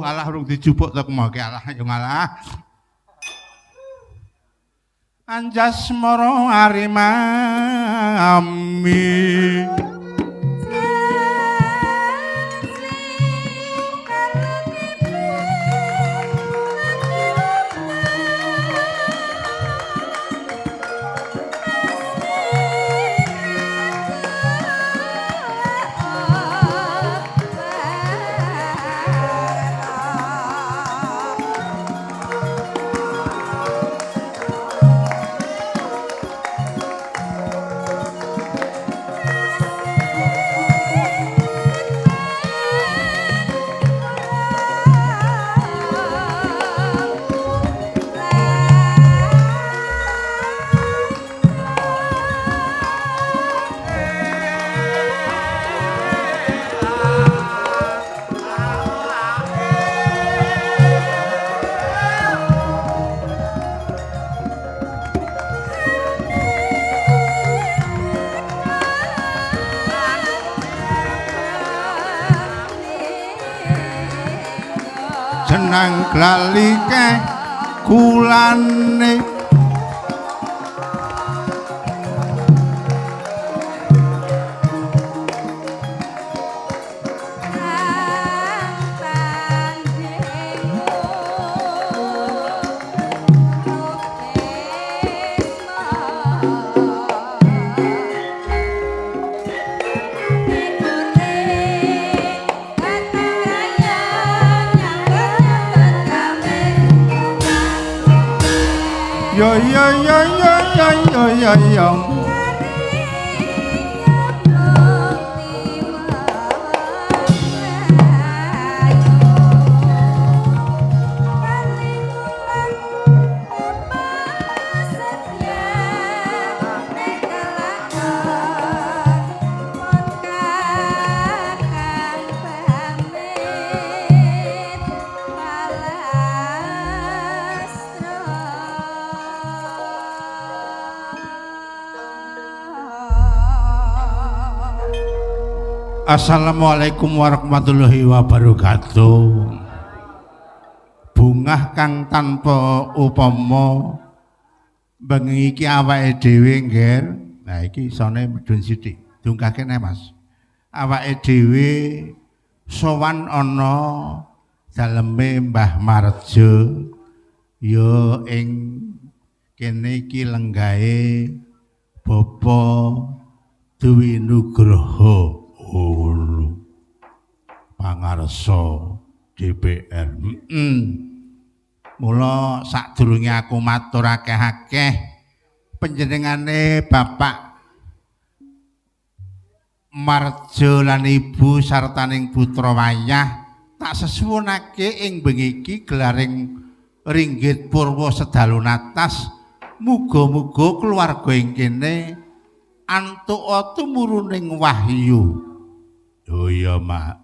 alah urung dijupuk tek moke alah yo ngalah. Anjasmara arimami. Jenang glalike kulane yo yo yo yo yo yo yo yo Assalamualaikum warahmatullahi wabarakatuh. Bungah kang tanpa upama bengi iki awake dhewe ngger. Nah iki isone medun sithik. Dungkake nek Mas. Awake dhewe sowan ana daleme Mbah Marjo ya ing kene iki lenggahe Bapak Dewi Nugroho pangarsa DPR. Mula sadurunge aku matur akeh-akeh panjenengane Bapak Marjo lan Ibu sartaning putra wayah tak sesuwunake ing bengi iki gelaring ringgit purwa sedalu natas. Muga-muga keluarga ing kene antuk tumuruning wahyu. Oh iya, Mak.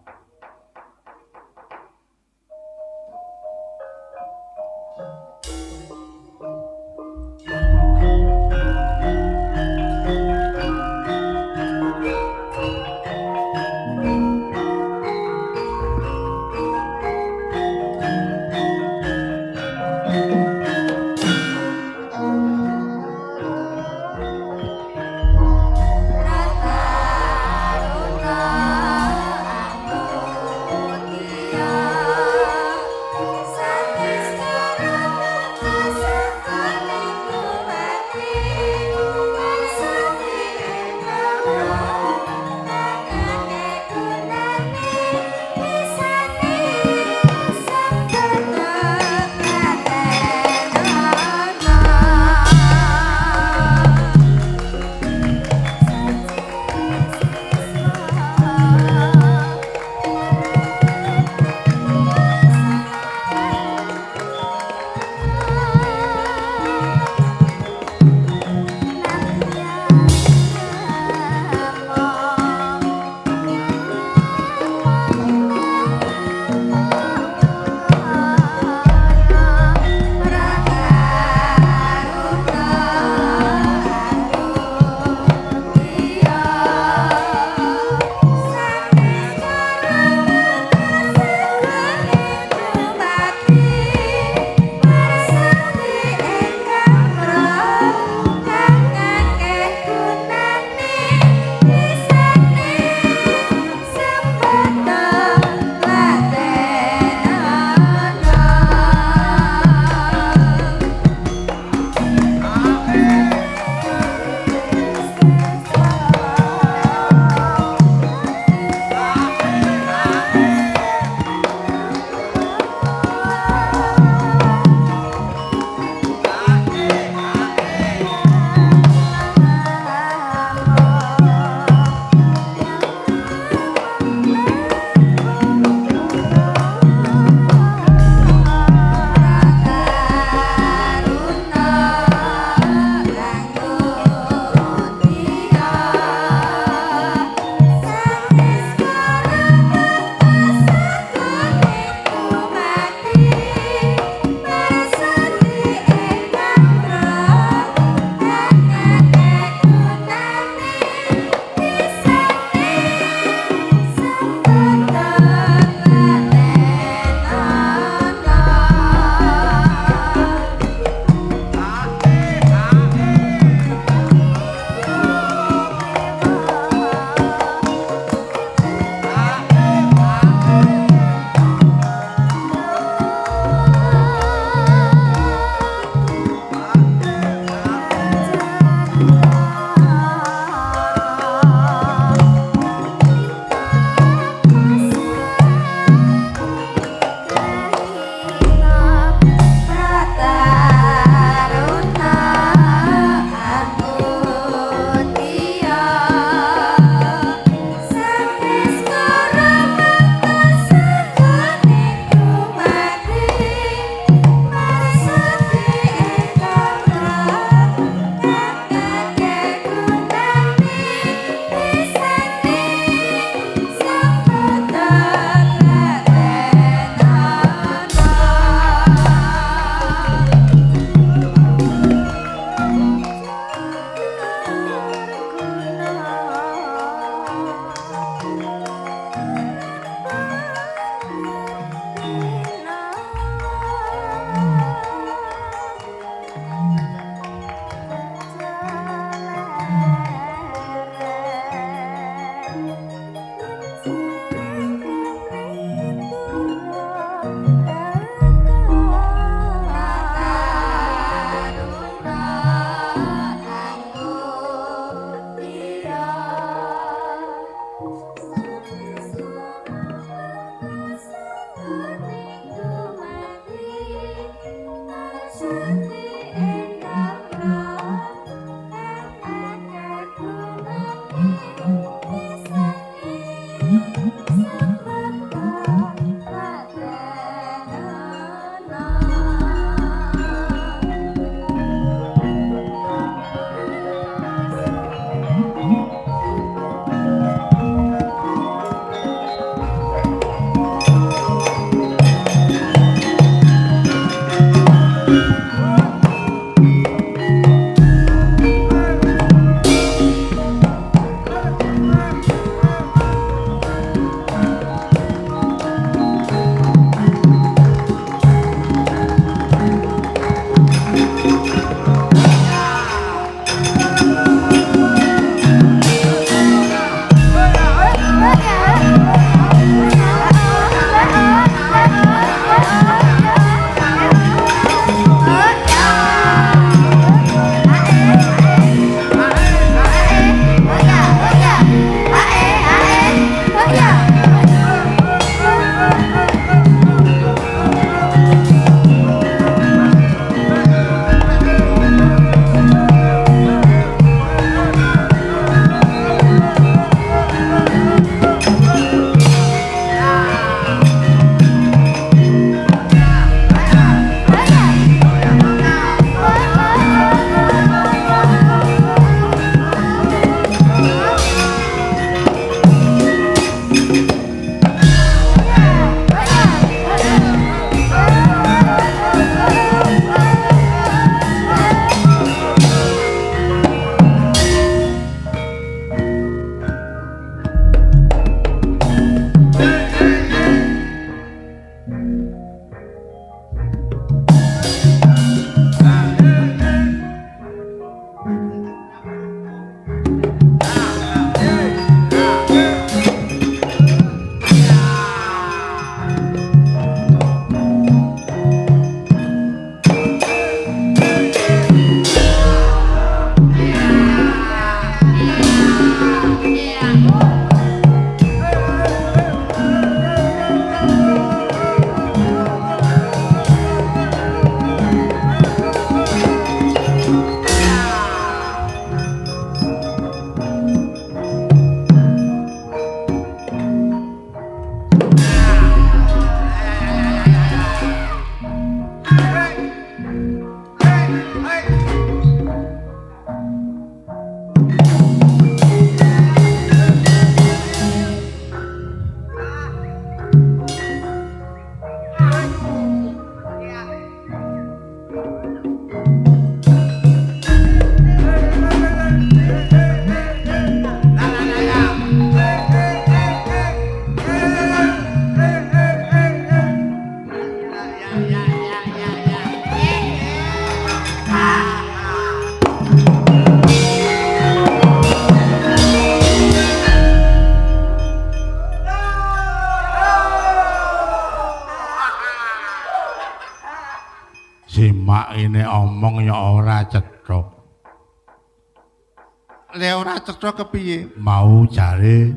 le ora cetha kepiye? Mau jare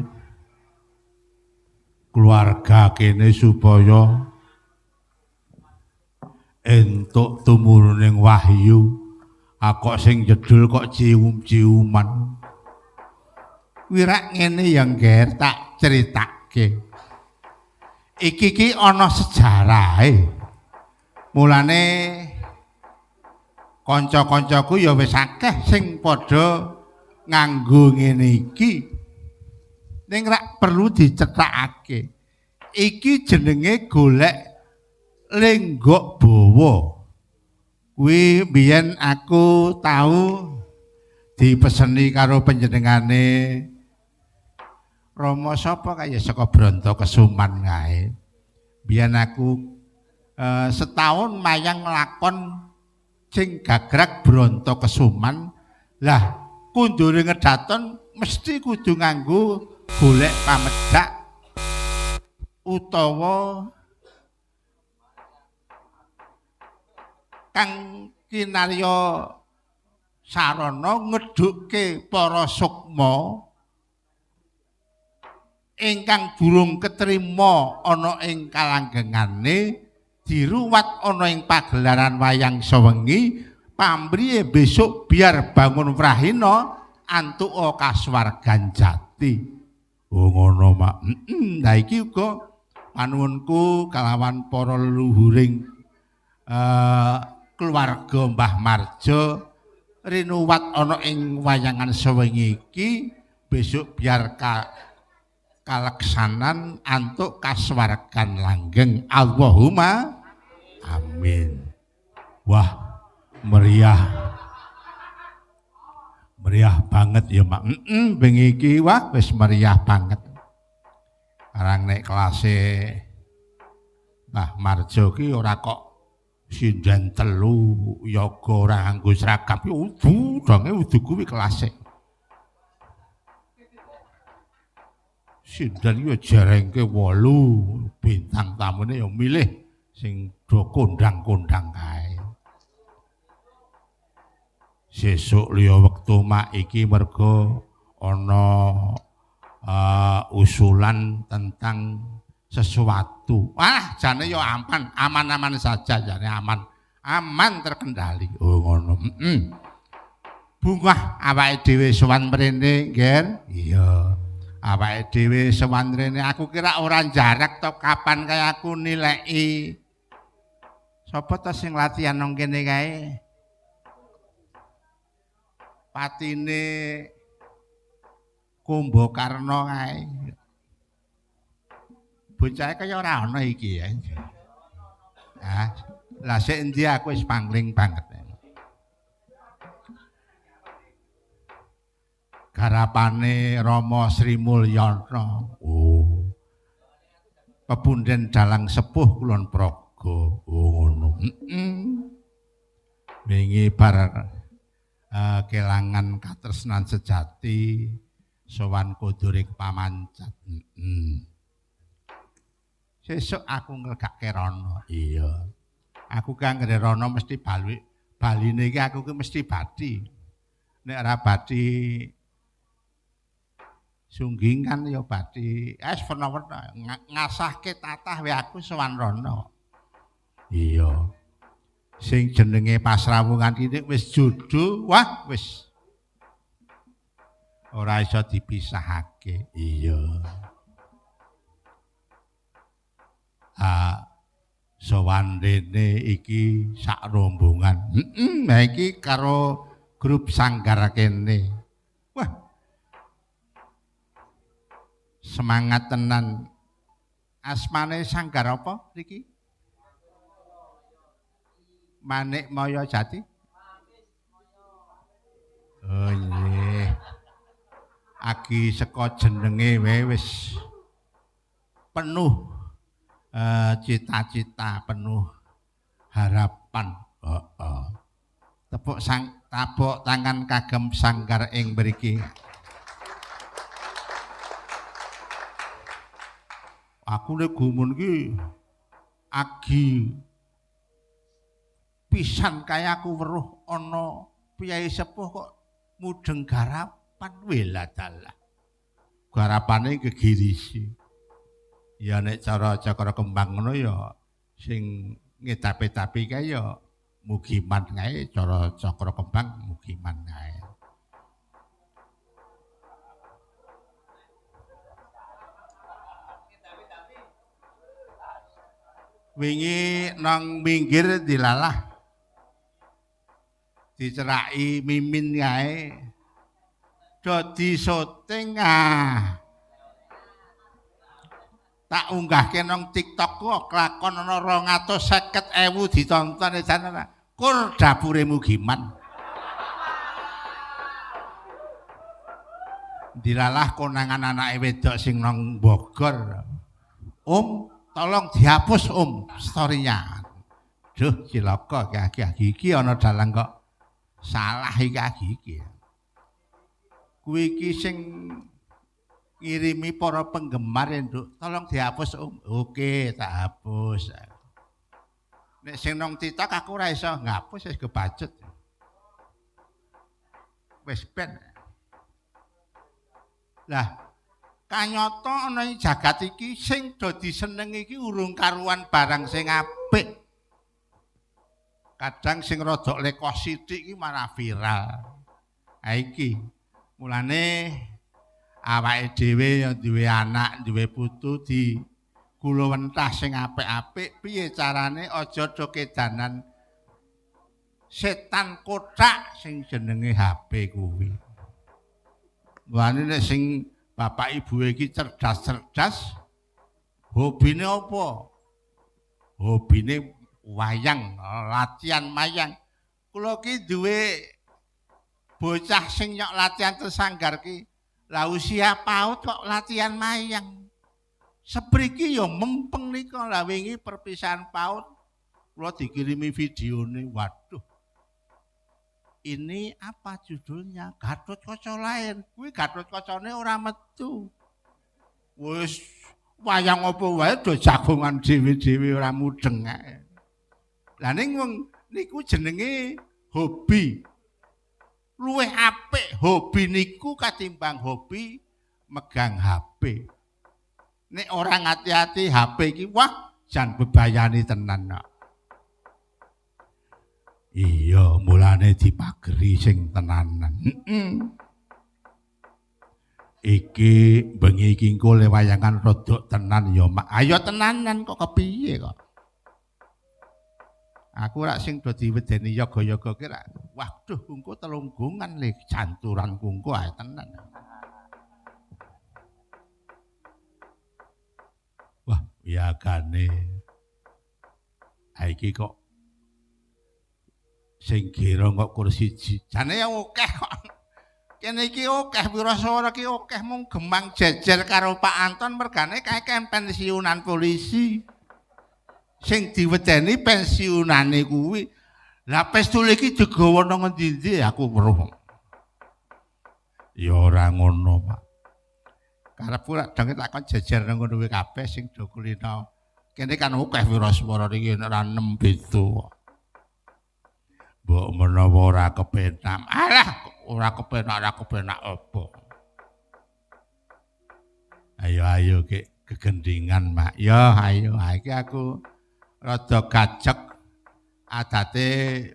keluarga kene supaya entuk tumurunning wahyu. Kok sing jedul kok cium-ciuman. Wirak ngene ya ngger tak critake. Iki ana sejarahe. Mulane kanca-kancaku ya wis akeh sing padha nganggo ngene iki. Ning rak perlu dicethakake. Iki jenenge golek lenggok bawa. Kuwi biyen aku tahu dipeseni karo panjenengane Rama sapa kaya saka Brontokesuman kae. Biyen aku setahun mayang nglakon sing gagrag Brontokesuman. Lah kundure ngedaton mesti kudu nganggo golek pamedhak utawa kang kinarya sarana ngedhukke para sukma ingkang durung ketrima ana ing kalanggengane diruwat ana ing pagelaran wayang sewengi pamriye besok biar bangun prahina antuk kaswargan jati. Oh ngono mak. Lah iki uga panuwunku kalawan para leluhuring keluarga Mbah Marjo rinuwat ana ing wayangan sewengi iki besok biar kaleksanan antuk kaswargan langgeng. Allahumma amin. Wah, meriah banget ya Mak. Bengi iki wah wis meriah banget. Karang nek kelase Mbah Marjo ki ora kok sinden telu yoga ora nganggo seragam udange udu kuwi kelase. Sinden yo jerengke 8 bintang tamune yo milih sing do kondang-kondang kae. Sesuk liya wektu mak iki mergo ana usulan tentang sesuatu. Wah, jane yo aman-aman saja jane aman terkendali. Oh ngono. Bungah awake dhewe sowan mrene, Nger. Iya. Awake dhewe sowan mrene aku kira ora jarak to kapan kaya aku nileki. Sapa to sing latihan nang kene kae? Patine Kumbakarna kae. Bocah kaya ora ana iki ya. Lah sik endi aku wis pangling banget. Garapane Rama Sri Mulyana. Oh. Pepunden dalang sepuh Kulon Praga. Oh ngono. Wingi bar kelangan katresnan sejati sowan kuduring pamancat. Sesuk aku nglegake Rana. Iya. Aku ki anggere Rana mesti baline iki aku ki mesti badi. Nek ora badi sunggingan ya badi. Wis werna-werna ngasahke tatah wae aku sowan Rana. Iya. Sing jenenge Pasrawungan iki wis jodoh, wah wis ora iso dipisahake. Iya. Sowan rene iki sak rombongan. Nah iki karo grup Sanggar kene. Wah. Semangat tenan. Asmane Sanggar apa iki? Manik Maya Jati. Oh nggih. Agi saka jenenge wae wis penuh cita-cita, penuh harapan. Tepuk tangan kagem Sanggar ing mriki. Aku nek gumun ki agi pisan kaya aku weruh ana piyai sepuh kok mudeng garap. kehidupan wiladalah. Garapane kegirisi. Ya nek cara Cakra Kembang ngono ya sing ngedapi-dapi kae ya mugiman kae cara Cakra Kembang mugiman kae. Wingi nang minggir dilalah diceraki mimin kae dadi syuting tak unggahke nang TikTok kok kelakon ana 250.000 ditonton jan ora kur dapure mugiman dilalah konangan anake wedok sing nang Bogor tolong dihapus story-nya. Duh, cilaka iki ana dalang kok salah iki. Kuwi iki sing ngirimi para penggemar Nduk, tolong dihapus Oke, tak hapus. Nek sing nang TikTok aku ora iso ngapus wis kebacut. Wis ben. Lah kanyata ana ing jagat iki sing dadi seneng iki urung karuan barang sing apik. Kadang sing rada lekos sithik iki malah viral. Ha iki mulane awake dhewe ya duwe anak, duwe putu di gulawentah sing apik-apik piye carane aja do kedanan setan kotak sing jenenge HP kuwi. Mulane nek sing bapak ibu iki cerdas-cerdas, hobine apa? Hobine wayang, latihan mayang. Kula ki duwe bocah sing nyok latihan tesanggar ki. Lah usia PAUD kok latihan mayang. Sepriki ya mempeng nika lah wingi perpisahan PAUD. Kula dikirimi videone, waduh. Ini apa judulnya? Gatot Kaca lain. Kuwi Gatot Kacane ora metu. Wis wayang apa wae do jagongan dhewe-dhewe ora mudeng ae. Lah ning wong niku jenenge hobi. Luwih apik hobi niku katimbang hobi megang HP. Nek ora ngati-ati HP iki wah jan bebayani tenan kok. Iya, mulane dipageri sing tenanan. Iki bengi iki engko le wayangan rodok tenan ya, Mak. Ayo tenanan kok kepiye kok. Aku rak sing do diwedeni yoga-yoga ki rak. Waduh, engko telunggungan le janturan engko ae tenan. Wah, biagane. Ha iki kok sing kira kok kursi jane ya akeh kok. Kene iki akeh wiraswara ki akeh mung gemang jejer karo Pak Anton mergane kakek pensiunan polisi. Sing diwedeni pensiunane kuwi. Lah pistol iki digawa nang endi-endi aku weruh. Ya ora ngono, Pak. Karepku lak dong takon jejer nang ngono kuwi kabeh sing do kulino. Kene kan akeh wiraswara iki ora 6 beda. Mbok menawa ora kepenak. Alah, ora kepenak apa. Ayo kegendingan, Mak. Ya, ayo. Iki aku rada gajek. Adate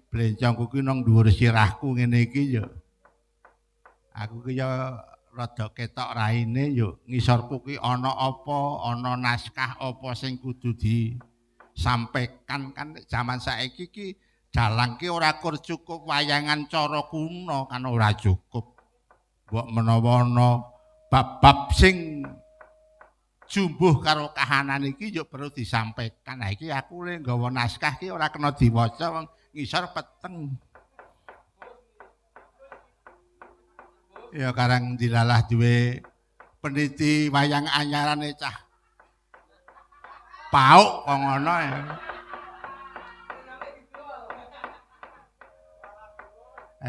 blencongku ki nang dhuwur sirahku ngene iki ya. Aku ki ya rada ketok raine ya ngisorku ki ana apa, ana naskah apa sing kudu disampaikan kan zaman saiki ki dalang ki ora kur cukup wayangan cara kuno kan ora cukup. Mbok menawa ana bab-bab sing jumbuh karo kahanan iki yo perlu disampaikan. Nah iki aku le nggawa naskah ki ora kena diwaca wong ngisor peteng. Ya karang dilalah duwe peneliti wayang anyarane cah Pauk kok ngono ya.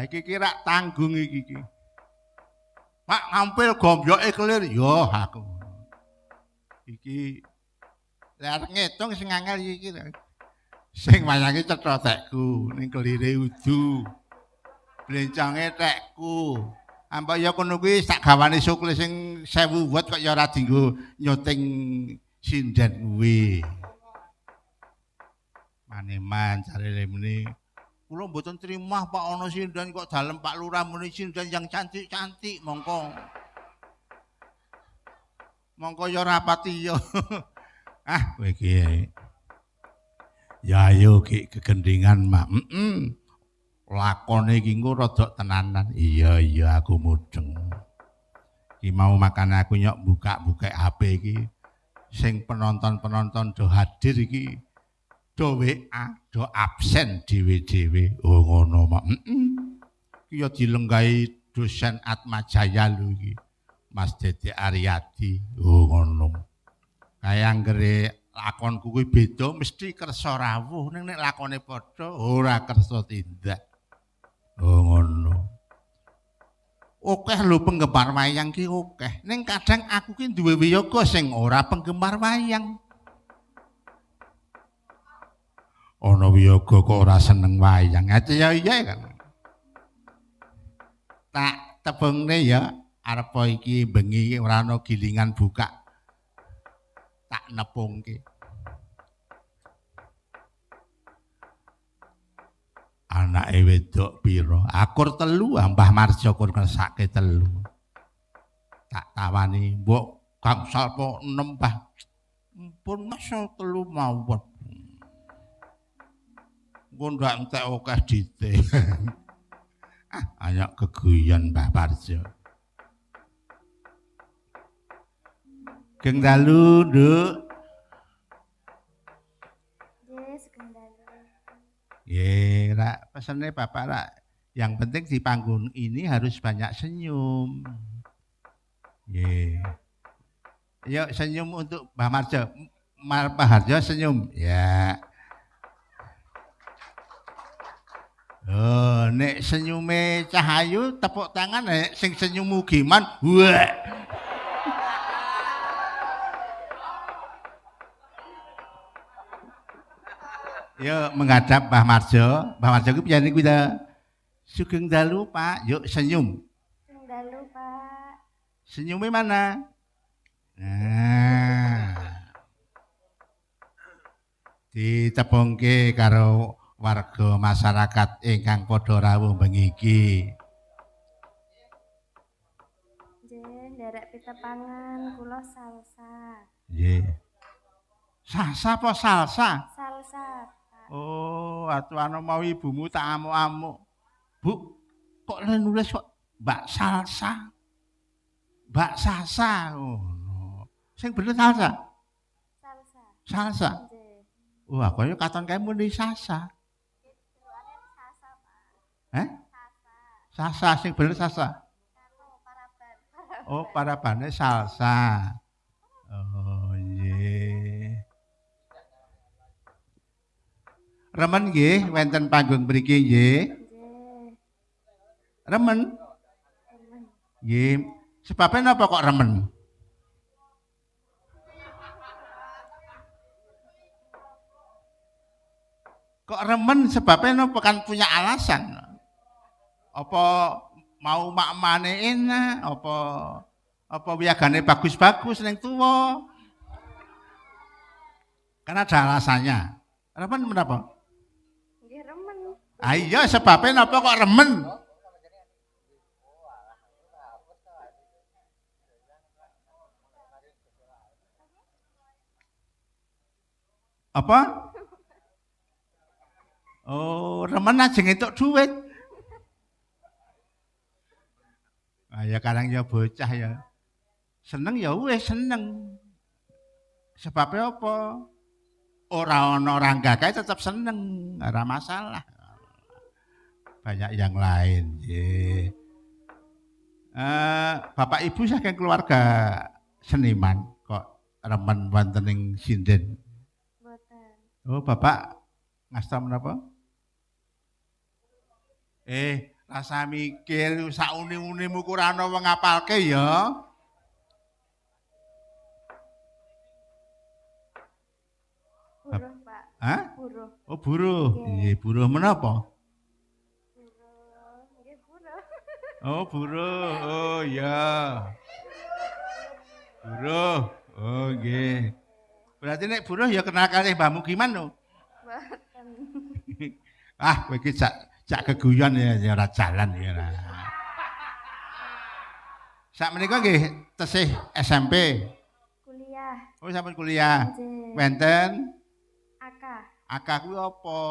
Iki kira tanggung iki. Pak ngampil gombyoke kelir yo aku. Iki lek ngitung sing angel iki. Sing wayange cetha tekku ning kelire udu. Blenconge tekku. Ambek ya kono kuwi sak gawane sukle sing 1000 watt kok ya ora dienggo nyuting sinden kuwi. Maneman jarene muni kula mboten trimah Pak ana sinden kok dalem Pak Lurah muni sinden yang cantik-cantik mongko. Mongko ya ora pati ya. Ah kowe iki. Ya ayo ki kegendingan mak. Lakone iki engko rada tenanan. Iya aku mudeng. Ki mau makan aku nyok buka-buka HP iki. Sing penonton-penonton do hadir iki do WA, do absen dhewe-dhewe. Oh ngono mak. Ki ya dilenggahi dosen Atmajaya lho iki. Mas Dede Aryadi. Oh ngono. Kaya anggere lakonku kuwi beda mesti kersa rawuh ning nek lakone padha ora kersa tindak. Oh ngono. Okeh lho penggemar wayang ki okeh. Ning kadang aku ki duwe wiyaga sing ora penggemar wayang. Ana wiyaga kok ora seneng wayang. Ya iya kan. Tak tebongne ya arep iki bengi ora ana gilingan buka. Tak nepungke. Anake wedok pira? Akur 3, Mbah Marjo kur ngesake 3. Tak tawani, mbok gangsal po 6, Mbah. Pun masa 3 mawon. Engko ndak entek akeh dite. Ayo keguyon Mbah Marjo. Geng dalu, Nduk. Ye, rak pesene Bapak rak. Yang penting di panggung ini harus banyak senyum. Ye. Yuk senyum untuk Mbah Marjo. Mbah Marjo senyum. Ya. Oh, nek senyume Cahayu tepuk tangan nek sing senyum Mugiman. Wah. Yuk menghadap Mbah Marjo. Mbah Marjo ku piye niku ta? Sugeng dalu, Pak. Yuk senyum. Sugeng dalu, Pak. Senyumnya mana? Nah. Ditepungke karo warga masyarakat ingkang padha rawuh bengi iki. Nggih, nderek pitepangan kula salsa. Nggih. Salsa apa salsa? Salsa. Oh, atuane mau ibumu tak amuk-amuk. Bu, kok nulis kok Mbak Salsa? Mbak Salsa. Oh, no. Sing bener salsa? Salsa. Salsa. Nggih. Wah, kaya katon kae muni salsa. Salsa, Pak. Heh? Salsa. Salsa sing bener salsa. Paraban. Oh, parabane salsa. Oh, nggih. Remen nggih wonten panggung mriki nggih. Nggih. Remen? Remen. Nggih. Sebabnya napa kok remen? Kok remen sebabnya napa kan punya alasan? Apa mau makmane enak, apa wiyagane bagus-bagus ning tuwa? Kan ada alasannya. Remen menapa? Nggih remen. Ah iya sebabnya napa kok remen? Apa? Oh, remen ajeng entuk duit. Ah ya kadang ya bocah ya. Seneng ya wis seneng. Sebabnya apa? Ora ana orang gagah tetap seneng, ora masalah. Banyak yang lain. Bapak Ibu saking keluarga seniman kok remen wonten ing sinden. Mboten. Oh, Bapak ngasta menapa? Rasa mikir sak uni-unimu ora ana wong ngapalke ya. Buruh, Pak. Hah? Buruh. Oh, buruh. Nggih, buruh menapa? Buruh. Nggih buruh. Oh, buruh. Oh, ya. Buruh. Oh, nggih. Berarti nek buruh ya kenal kalih Mbah Mugiman lho. Mboten. Ah, kowe iki jak keguyon ya ora jalan ya. Sakmenika nggih tesih SMP. Kuliah. Oh, sampun kuliah. Nggih. Wenten Aka. akah kuwi apa?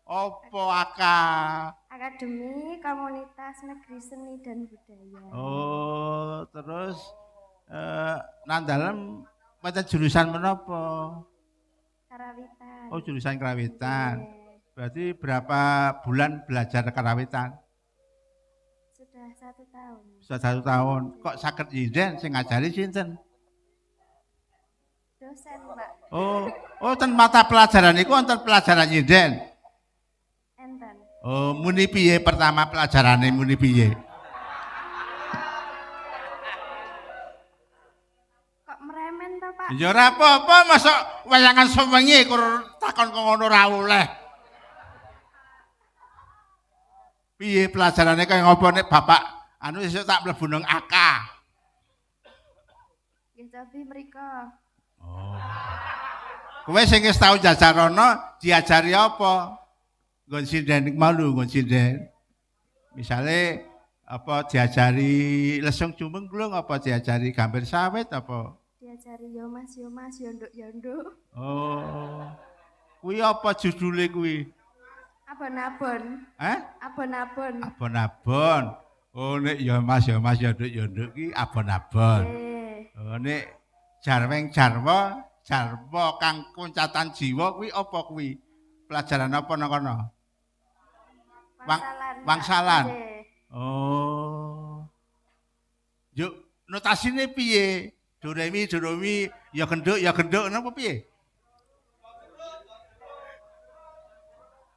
Apa akah? Akademi Komunitas Negeri Seni dan Budaya. Oh, terus nang dalem mata jurusan menapa? Karawitan. Oh, jurusan kerawitan. Nggih. Berarti berapa bulan belajar kerawitan? Sudah 1 tahun. Sudah 1 tahun. Kok saged nyinden sing ngajari sinten? Dosen, Mbak. Oh, ten mata pelajaran iku wonten pelajaran nyinden. Enten. Oh, muni piye pertama pelajarane muni piye? Kok meremen to, Pak? Ya ora apa-apa, masa wayangan sewengi kur takon kok ngono ora oleh. Piye pelajarane kaya ngopo nek Bapak anu esuk tak mlebu nang AK. Nggih, cobi mriko. Oh. Kowe sing wis tau jajarono diajari apa? Nggon sinden iku mau lho nggon sinden. Misale apa diajari lesung jumenglung apa diajari gambar sawit apa? Diajari yo Mas, yonduk-yonduk. Oh. Kuwi apa judule kuwi? Abon-abon. Abon-abon. Abon-abon. Oh nek ya Mas yonduk-yonduk ki abon-abon. Nggih. Oh nek jarweng jarwa kang kuncatan jiwa kuwi apa kuwi? Pelajaran apa nang kono? Wangsalan. Wangsalan. Nggih. Oh. Yuk notasine piye? Do re mi ya genduk napa piye?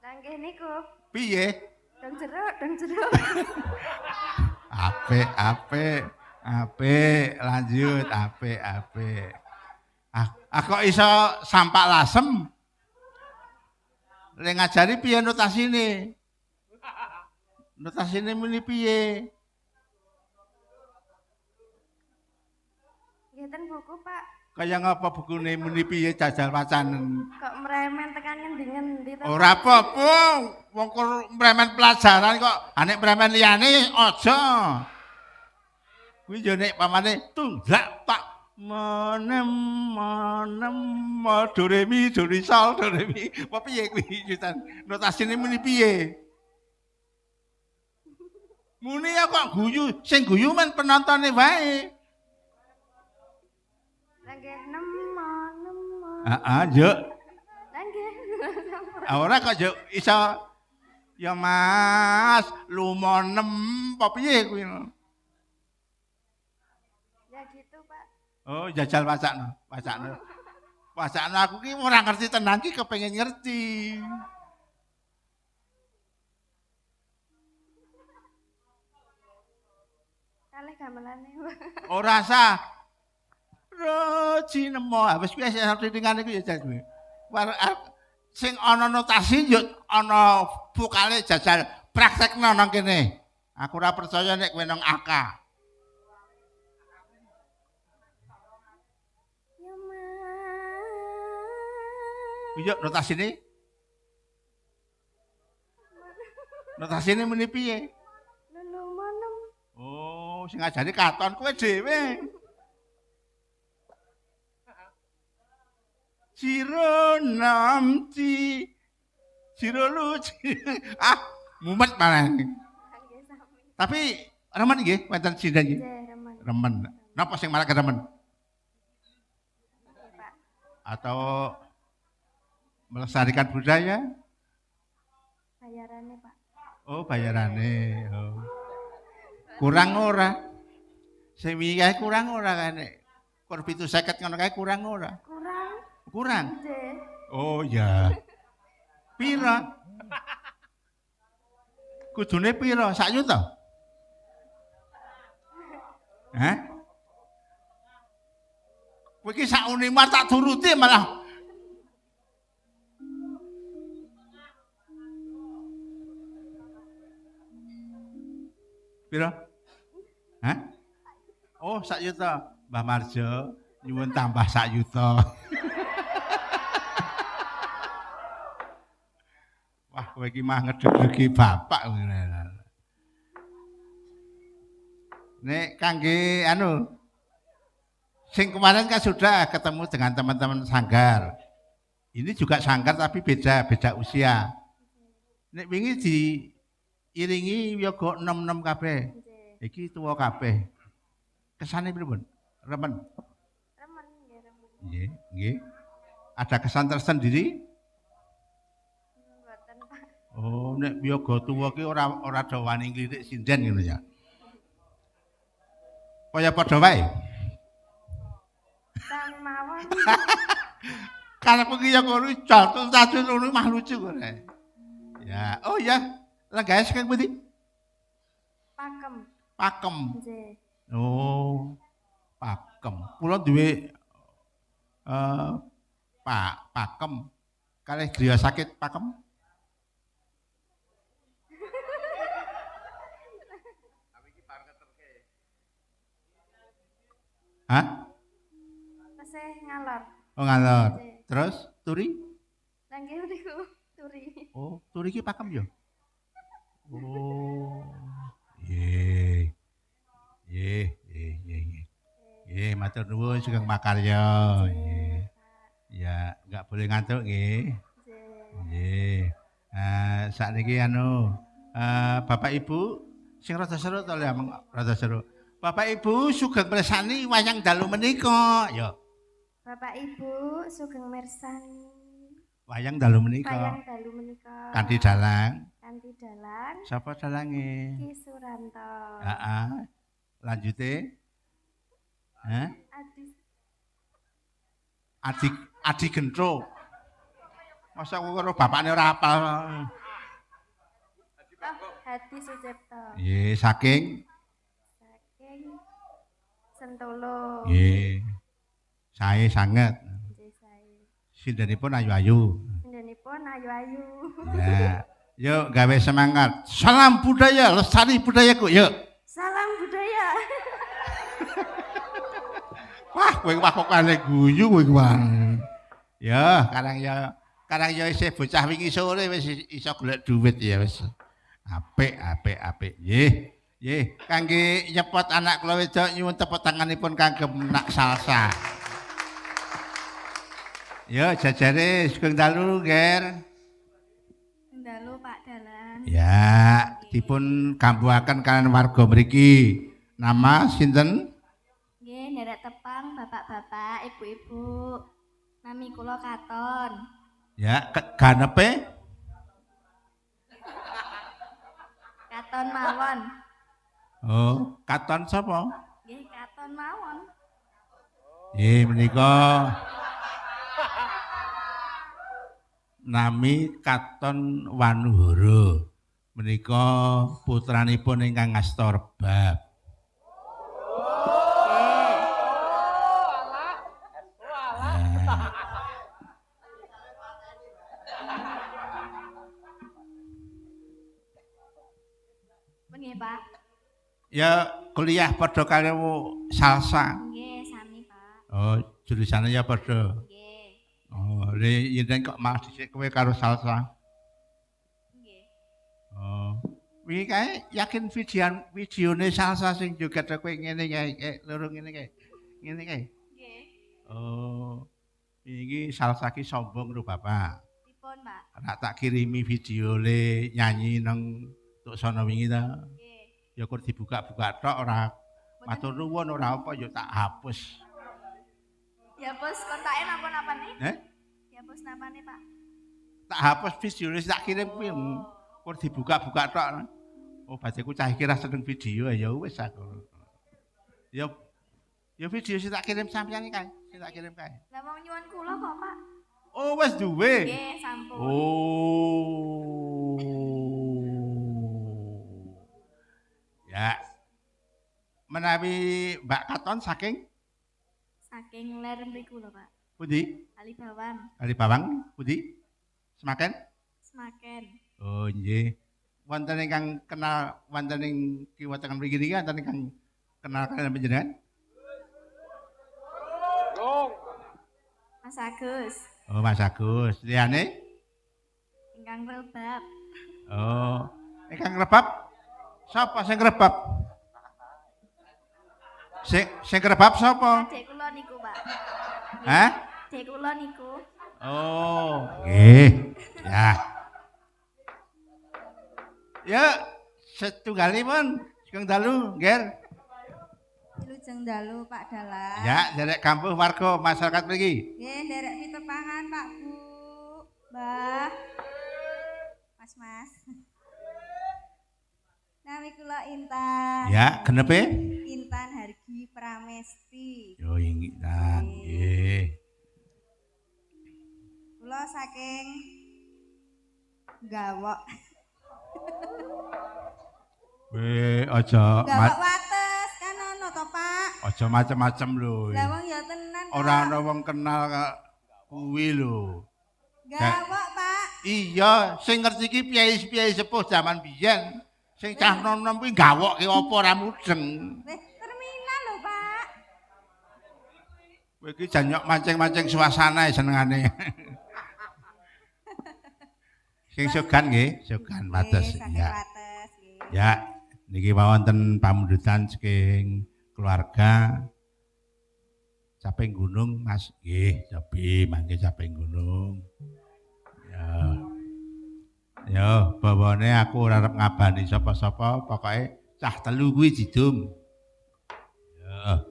Lah nggih niku. Piye? Dong jeruk. Apik, lanjut, apik. Ah kok iso sampak lasem? Le ngajari piye notasine? Notasine muni piye? Nggih ten buku, Pak. Kaya ngapa bukune muni piye jajal wacan? Kok meremen tekan ngendi-ngendi to? Ora apa-apa, wong kur mremen pelajaran kok. Anek mremen liyane aja. Kuwi yo nek pamane tunggak tak menem do re mi sol do re mi. Apa piye kuwi jutan? Notasine muni piye? Muni ya kok guyu, sing guyu men penontone wae. Lah nggih nemo. Heeh, yo. Lah nggih. Ora kok yo iso ya Mas, lumonem apa piye kuwi? Ya gitu, Pak. Oh, jajal wacana. Wacana aku ki ora ngerti tenan ki kepengin ngerti. Kalih gamelane, Pak. Ora sah. Roji nemo, wis kuwi titingan iku ya jas kuwi. Sing ana notasi yo ana vokale jajal praktekno nang kene. Aku ora percaya nek kowe nang AK. Ya Mas. Iya notasine. Notasine muni piye? Lulumanem. Oh, sing ngajari katon kowe dhewe. Jiro namci. Jiro luci. Ah, mumet malah. Nggih sami. Tapi remen nggih wonten sinten nggih. Nggih, remen. Remen. Napa sing malah remen? Nggih, Pak. Atau melestarikan budaya? Bayarane, Pak. Oh, bayarane. Oh. Kurang ora? Sing wingi kae kurang ora kene? Kur 750 ngono kae kurang ora? Kurang. Kurang. Nggih. Oh ya. Pira? Kudune pira? Sak yuta? Hah? Kowe iki sak Unimar tak turuti malah. Piro? Hah? Oh, 1 juta. Mbah Marjo nyuwun tambah 1 juta. Wah, kowe iki mah ngedeg-degi bapak. Nek kangge anu sing kemarin kan sudah ketemu dengan teman-teman sanggar. Ini juga sanggar tapi beda usia. Nek wingi diiringi yoga 6-6 kabeh. Nggih. Iki tuwa kabeh. Kesane pripun? Remen. Remen nggih remen. Nggih, nggih. Ada kesan tersendiri? Mboten Pak. Oh, nek yoga tuwa ki ora do wani nglirik sinden ngono ya. Kaya padha wae. Sami mawon. Karepku ki ya ngono jatuh ngono mah lucu kok. Ya, oh ya. Lenggae saking pundi? Pakem. Pakem. Nggih. Oh, Pakem. Kula duwe Pakem. Kalih griya sakit Pakem. Hah? Tesih ngalor. Oh ngalor. Nggih. Terus turi? Lah nggih niku turi. Oh, turi ki Pakem ya? Oh. Nggih. Nggih, nggih, nggih. Nggih, matur nuwun Sugeng Makarya. Nggih. Ya, enggak boleh ngantuk nggih. Nggih. Nggih. Sakniki anu Bapak Ibu sing rada seru to ya, rada seru. Bapak Ibu sugeng mirsani wayang dalu menika. Ya, Bapak Ibu sugeng mirsani wayang dalu menika. wayang dalu menika. Kanthi dalang. Kanthi dalang Sapa dalange? Ki Suranto. Heeh. Lanjute. Hah? Adi Gentro. Masa karo bapakne ora apal. Hadi Sucipto. Nggih, saking Sentolo. nggih. Sae sanget. Nggih sae. Sindenipun ayu-ayu. Sindenipun ayu-ayu. Ya. Yuk gawe semangat. Salam budaya, lestari budayaku. Yuk. Salam budaya. Wah, kowe wakokane guyu kowe kuwi. Ya, karang ya isih bocah wingi sore wis iso golek dhuwit ya wis. Apik. Nggih. Nggih, kangge nyepot anak kula wedok nyuwun tepuk tanganipun kagem nak salsa. Ya, jajare sugeng dalu, Ger. Dalu Pak Dalan. Ya, dipun kambuhaken kalian warga mriki. Nama sinten? Nggih, nderek tepang bapak-bapak, ibu-ibu. Nami kula Katon. Ya, ganepe? Katon mawon. Oh, Katon sapa? Nggih, Katon mawon. Nggih, menika nami Katon Wanuhara. Menika putranipun ingkang ngasta rebab. Nggih, Pak. Ya kuliah padha karo salsa. Nggih, sami, Pak. Oh, jurusannya ya padha. Nggih. Oh, yen kok malah dhisik kowe karo salsa. Nggih. Oh. Wingi kae yakin videone salsa sing joget kowe ngene kae, loro ngene kae. Ngene kae. Nggih. Oh. Iki salsa ki sombong lho Bapak. Dipun, Pak. Rak tak kirimi videone nyanyi nang tuk sono wingi ta. Nggih. Ya kur dibuka-buka tok ora matur nuwun ora apa ya tak hapus. Ya bos, kontake napa-napa nih? Ya bos napane, Pak? Tak hapus videone tak kirim kuwi. Kur dibuka-buka tok. Oh, bajeku cah iki ra seneng video ya wis aku. Ya video sing tak kirim sampeyan iki kae, sing tak kirim kae. Lah mau nyuwun kula kok, Pak. Oh, wis duwe. Nggih, sampun. Oh. Ya. Menawi Mbak Katon saking Saking ler mriku lho, Pak. pundi? Ali Bawang, Kali Bawang pundi? Semaken? Semaken. Oh, nggih. wonten ingkang kenal wonten ing kiwa tengen mriki niki wonten ingkang kenal kalian panjenengan? Mas Agus. Oh, Mas Agus. Liyane? Ingkang rebab. Oh, ingkang rebab? Sapa sing rebab? Sing rebab sapa? Adik kula niku, Pak. Hah? Adik kula niku. Oh, nggih. Ya. Ya, setunggalipun Sugeng dalu, Nger. Wilujeng dalu Pak Dalang. Ya, derek kampuh warga masyarakat mriki. Nggih, nderek pitepangan Pak Bu. Mbah. Mas. Nami kula Intan. Ya, genepe? Intan Hargi Pramesti. Yo ingitan, nggih. Kula saking Gawok. Aja Gawok Wates kan ono to, Pak. aja macem-macem lho. Lah wong ya tenan. Ora ana wong kenal kuwi lho. Gawok, Pak. Iya, sing ngerti iki piyai-piyai sepuh zaman biyen. Sing cah nom-nom kuwi gawok ki apa ora mudeng. Terminal lho, Pak. Kowe iki janyok mancing-mancing suasana senengane. Sing sogan nggih, sogan wates. Ya. Ya, niki wonten pamundutan saking keluarga Caping Gunung, Mas. Nggih, cobi mangke Caping Gunung. Ya. Ya, bawane aku ora arep ngabani sapa-sapa, pokoke cah telu kuwi didum. Ya.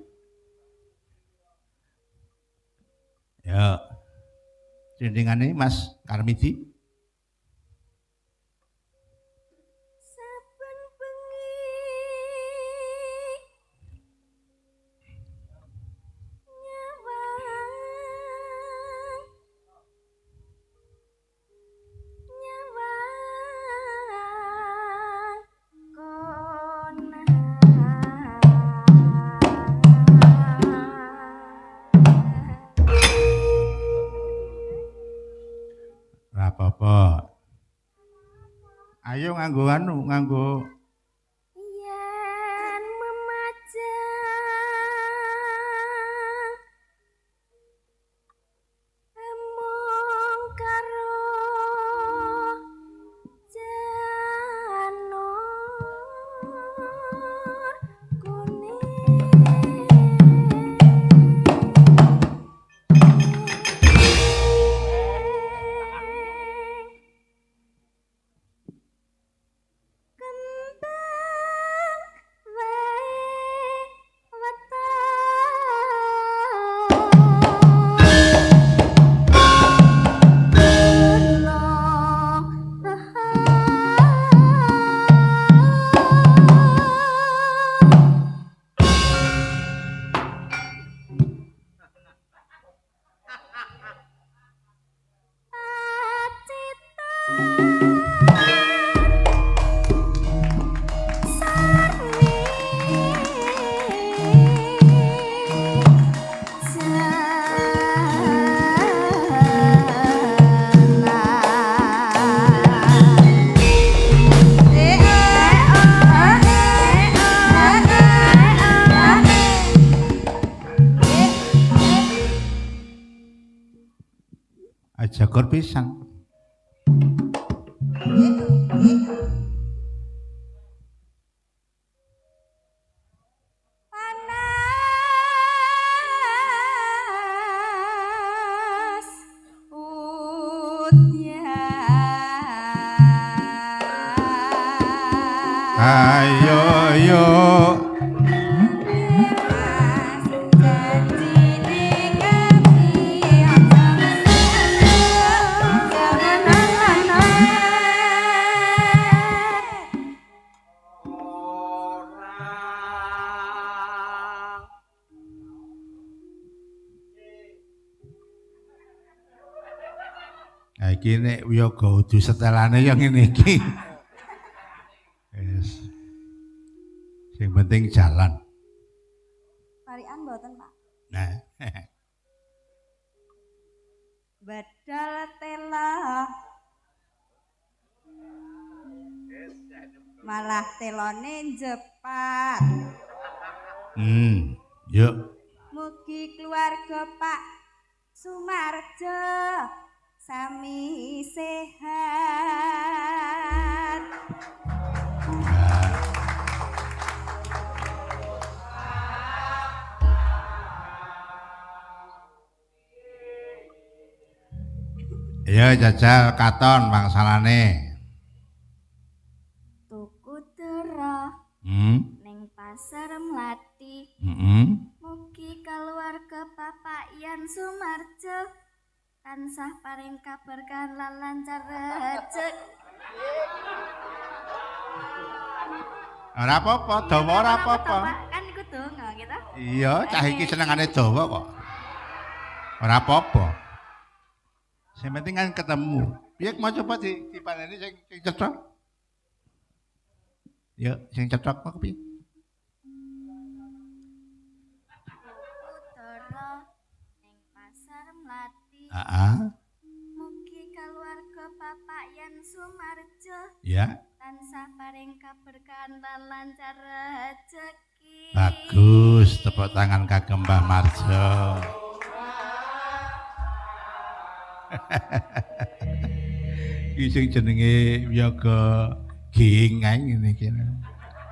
Ya. Sindingane Mas Karmidi. Saben bengi Apa-apa. Ayo nganggo yen memajang emong karo janur kuning. Kembang wae aja gor pisan. panas udyan. Ayo yo. Nah, iki nek yoga udu setelane yang ngene iki. Yes. Sing penting jalan. Parian mboten, Pak. Nah. Badal tela malah telone jepat. Yuk. Mugi keluarga Pak Sumarjo sami sehat. Ya jajal katon bangsalane. Tuku dera ning pasar Mlati. Mugi keluarga Bapak Yan Sumarjo tansah paring kaberkahan lan lancar rezeki. Ora apa-apa, dawa ora apa-apa. Kan iku donga kita. Iya, cah iki senengane dawa kok. Ora apa-apa. Sing penting kan ketemu. Piye mau coba dipaneni sing cocok? Ya, sing cocok kok piye? Utara ning pasar Mlati. Mugi keluarga Bapak Yan Sumarjo. Ya. Tansah paring kaberkahan lan lancar rezeki. Bagus, tepuk tangan kagem Mbah Marjo. Iki sing jenenge Wiyaga Ging ae ngene iki.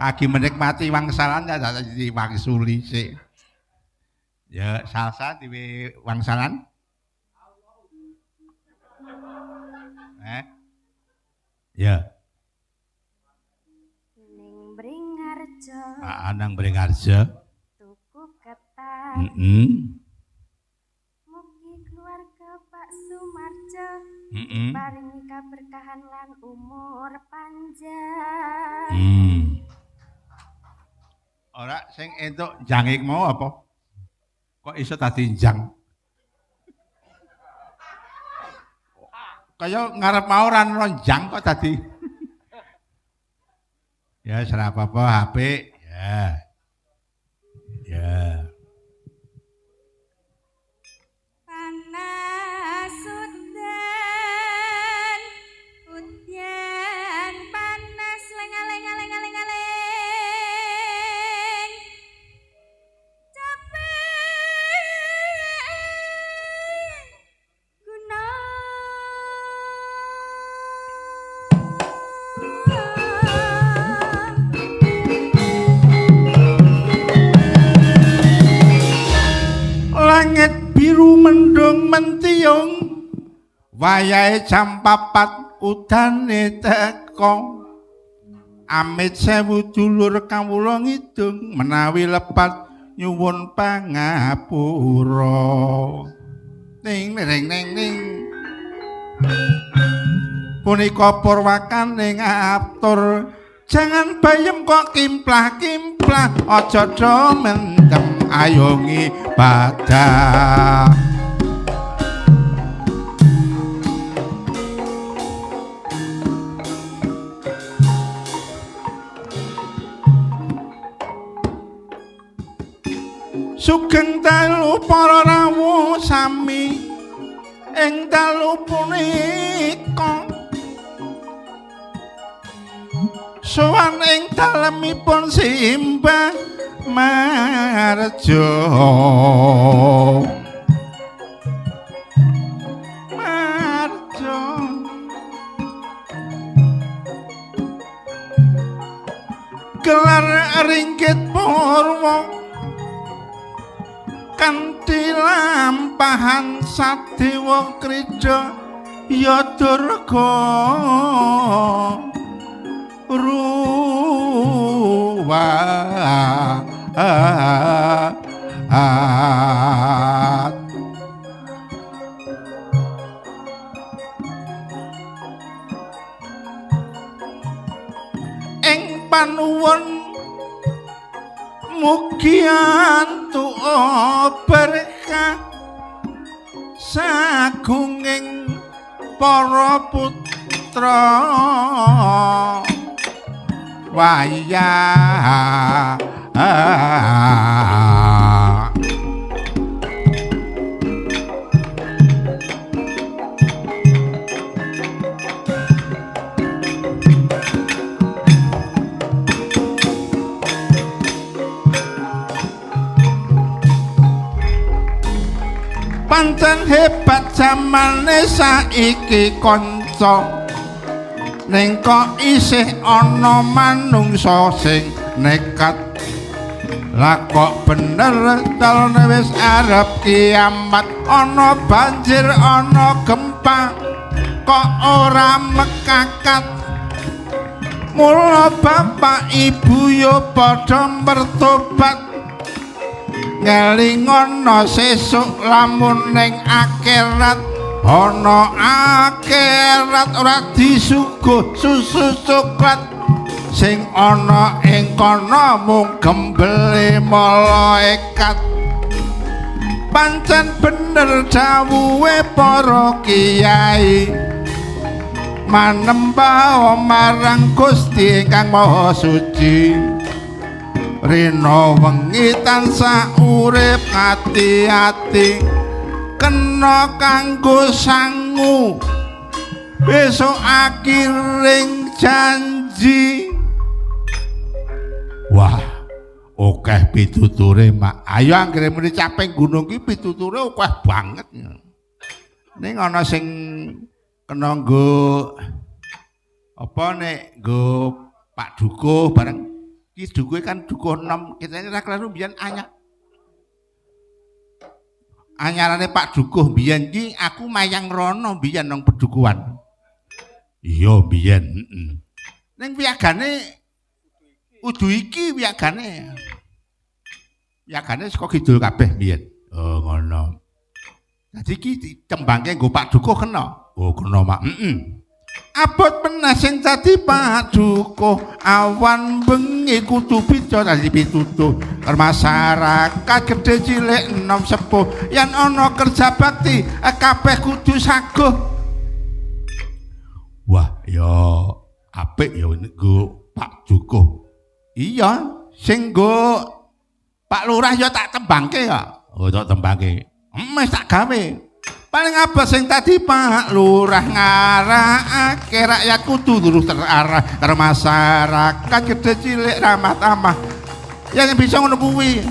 Agi menikmati wangsalan ya dadi wangsuli sik. Ya salsa diwe wangsalan. Ya. Ning Bringarjo. Nang Bringarjo. Tuku ketan. Mugi keluarga Pak Sumarjo. Paringi kaberkahan lan umur panjang. Ora sing entuk jangik mau apa? Kok iso dadi jang? Kaya ngarep mau ora lonjang kok tadi. Ya, ora apa-apa HP. Ya. Ya. Panas udan, udan panas lengaleng-aleng-aleng-aleng. Langit biru mendung mentiung, wayahe jam 4 udane teko. Amit sewu dulur kawula ngidung menawi lepat nyuwun pangapura. Ning ning ning ning. Punika purwakan ning atur, jangan bayem kok kimplah-kimplah, aja do mendem ayo ngibadah. Sugeng dalu para rawuh sami ing dalu punika, sowan ing dalemipun Simbah Marjo. Marjo gelar ringkit purwa kanthi lampahan Sadewa Krida ya durga ruwaat. Ing panuwun mugi antuk berkah sagunging para putra wayah. pancen hebat jamane saiki kanca ning kok isih ana manungsa sing nekat lah kok bener dalane wis arep kiamat ana banjir ana gempa kok ora mekakat mula bapak ibu yo padha bertobat ngelingono sesuk lamun ning akhirat ana akhirat ora disuguh susu coklat sing ana ing kono mung gembele malaikat pancen bener dawuhe para kiai manembah marang Gusti Kang Maha Suci rina wengi tansah urip ati-ati kena kanggo sangu besok akhiring janji wah akeh pituture mak ayo anggere muni caping gunung ki pituture akeh banget ning ana sing kena nggo apa nek nggo Pak Dukuh bareng ki dukuhe kan dukuh enom kitane ra kleru mbiyen anyarane Pak Dukuh mbiyen ki aku mayang rono mbiyen nang pedukuhan iya mbiyen ning wiyagane kudu iki wiyagane saka kidul kabeh mbiyen oh ngono dadi ki ditembangke nggo Pak Dukuh kena oh kena mak abot meneh sing dadi Pak Dukuh awan bengi kudu bisa dadi pitutuh masyarakat gedhe cilik enom sepuh yen ana kerja bakti kabeh kudu saguh wah ya apik ya nggo Pak Dukuh iya sing nggo Pak Lurah ya tak tembangke ya oh tak tembangke wis tak gawe paling apa sing tadi Pak Lurah ngarakake rakyat kudu terus terarah karo masyarakat gedhe cilik ramah tamah yang bisa ngono kuwi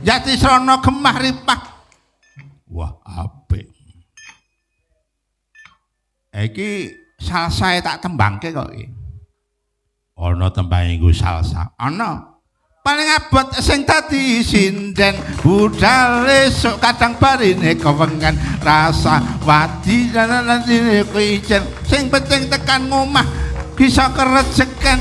jati srana gemah ripah wah apik iki salsae tak tembangke kok iki ana tembange nggo salsa ana paling abot sing tadi sinden budal esuk kadang barine kewengan rasa wadi nanane kuijen sing penting tekan ngomah bisa kerejekan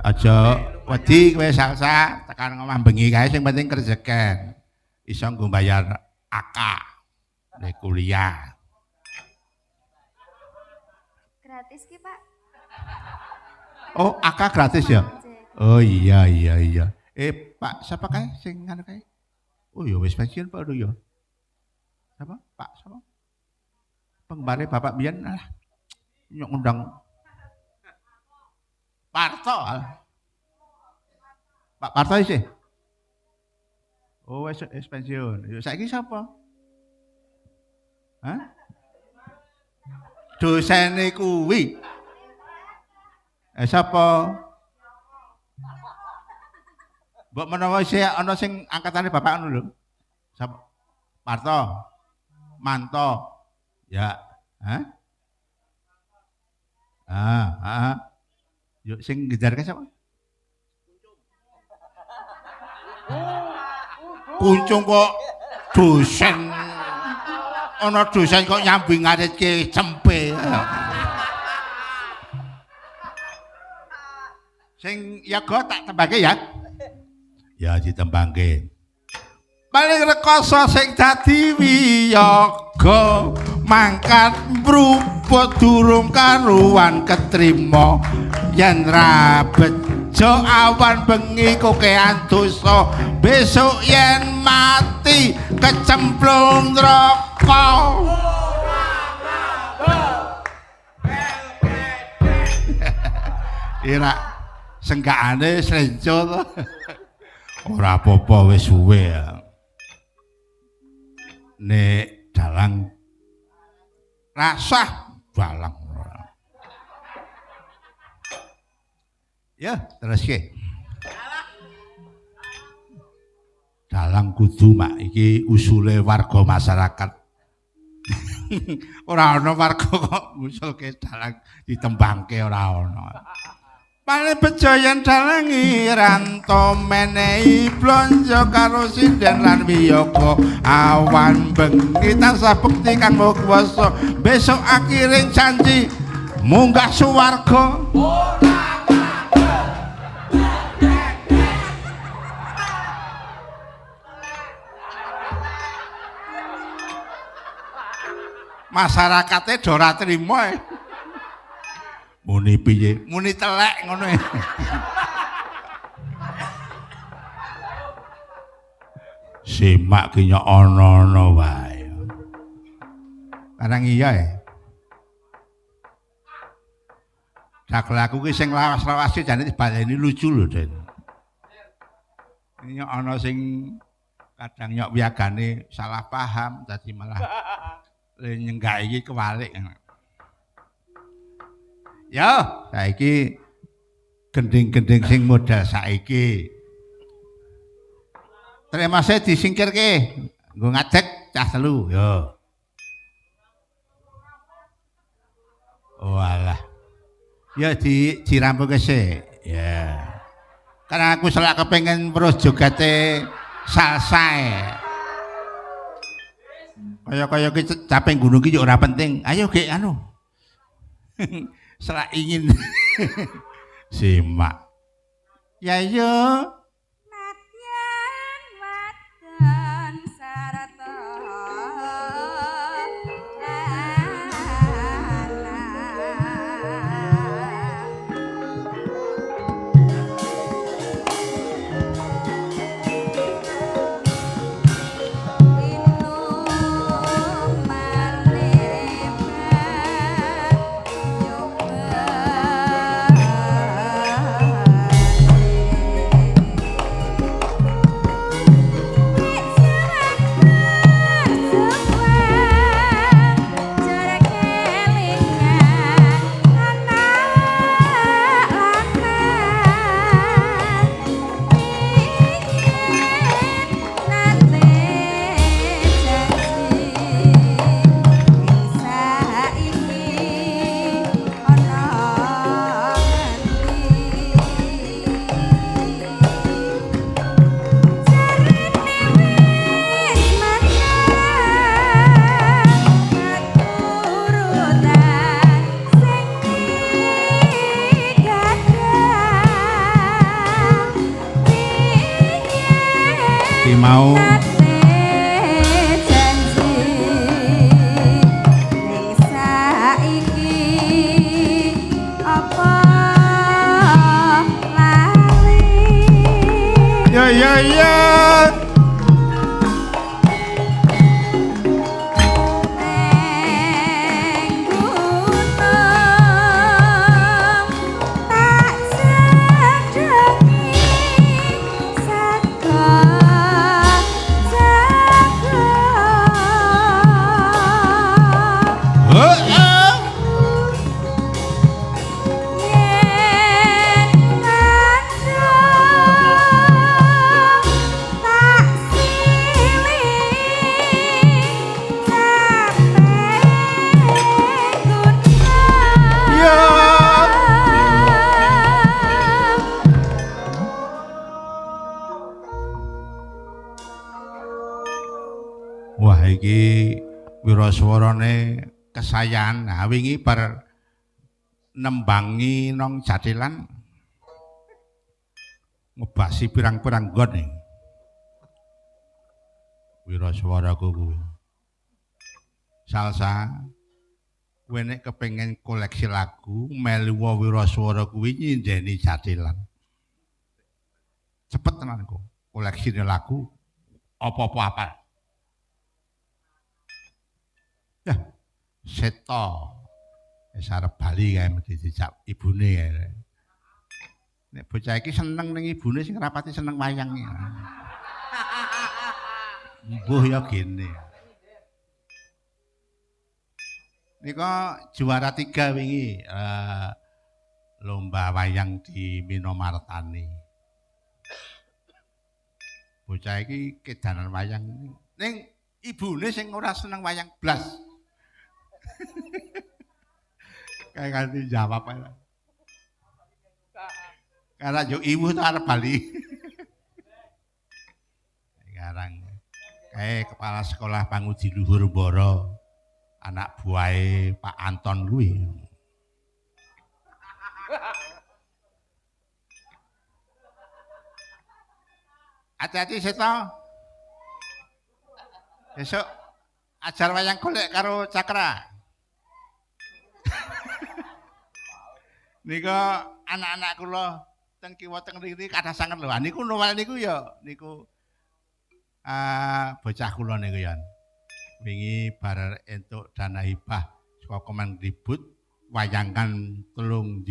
aja wedi kowe salsa tekan ngomah bengi kae sing penting kerejekan iso nggo bayar akak nek kuliah Gratis ki, Pak. oh akak gratis ya oh iya. Pak siapa kae sing ngono kae? Oh ya wis pensiun Pak ya. Siapa? Pak siapa? Penggembare Bapak biyen lah. Nyok ngundang Parto. Pak Parto isih. Oh wis pensiun. Ya saiki siapa? Hah? Dosene kuwi. Siapa? Mbok menawa isih ana sing angkatane bapak anu lho. Sapa? Parto. Manto. Ya. Hah? Yuk sing ngejarke sapa? Kuncung kok dosen. Ana dosen kok nyambi ngaritke cempe. Sing yaga tak tembake ya. Ya ditembangke. Paling rekoso sing dadi wiyaga mangkat mruput durung karuan ketrima yen ra bejo awan bengi kokean dosa besok yen mati kecemplung neraka. Ira senggakane slenco to. Ora apa-apa wis suwe ya. Nek dalang rasah balang. Ya, terus ke. dalang kudu mak iki usule warga masyarakat. Ora ana warga kok ngusulke dalang ditembangke ora ana. Pale bejoyan dalangi ranto menehi blonjo karo sinden lan wiyaga awan bengi tansah bekti kang kuwasa besok akhiring janji munggah suwarga. Masyarakate do ora trima. Muni piye? Muni telek ngono. Simak ki nyok ana-ana wae. Karang iya ya. Daklaku ki sing lawas-lawas ki jane dibaleni lucu lho, Den. Nyok ana sing kadang nyok wiyagane salah paham dadi malah nyenggak iki kewalik. Ya, saiki gending-gending sing modal saiki. Terima saya disingkirke. Nggo ngadeg cah telu, yo. Oh alah. Ya dirampuke sik. Ya. Karena aku selak kepengen terus jogate salsa. Kaya ki caping gunung ki yo ora penting. Ayo Gek anu. Selak ingin simak ya yo Nadyan wadon sarata mau ya wah iki wiraswarane kesayangan. Nah wingi bar nembangi nang Jatilan ngebasi pirang-pirang nggon ning wiraswaraku kuwi. Salsa kowe nek kepengin koleksi lagu melu wiraswara kuwi nyindeni Jatilan. Cepet tenan kok koleksine lagu apa-apa apal. Ya, seto. Sarep Bali kae mesti dicap ibune kae. Nek bocah iki seneng ning ibune sing rapati seneng wayang. Mbuh ya gene. Nika juara 3 wingi lomba wayang di Minomartani. bocah iki kedanan wayang ning ibune sing ora seneng wayang blas. Kayak ganti jawab ae. Karena yo ibu tuh arep bali. Sekarang kayak kepala sekolah Pangudi Luhur Mboro, anak buahe Pak Anton kuwi. Hati-hati Seto. Besok ajar wayang golek karo Cakra. Nika anak-anak kula teng kiwa teng mriki kathah sanget lho. Niku nowel niku ya niku bocah kula niku ya. Wingi bar entuk dana hibah saka Kemendikbud wayangkan rong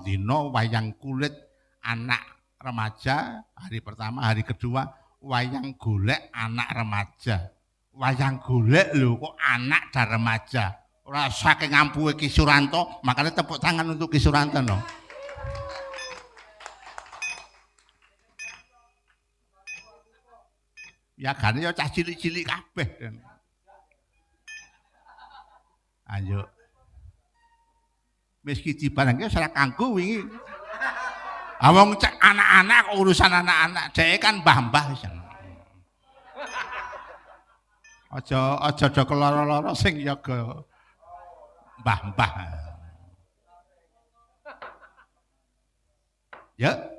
dina wayang kulit anak remaja, hari pertama, hari kedua wayang golek anak remaja. Wayang golek lho kok anak dan remaja. Ora saking ampuhe Ki Suranto, makanya tepuk tangan untuk Ki Suranto no. Ya gane ya cah cilik-cilik kabeh. Ayo. Meski dibarengke ora kanggo wingi. Awong cek anak-anak urusan anak-anak, dhek kan mbah-mbah wis. Aja do keloro-loro sing yaga mbah-mbah. Ya.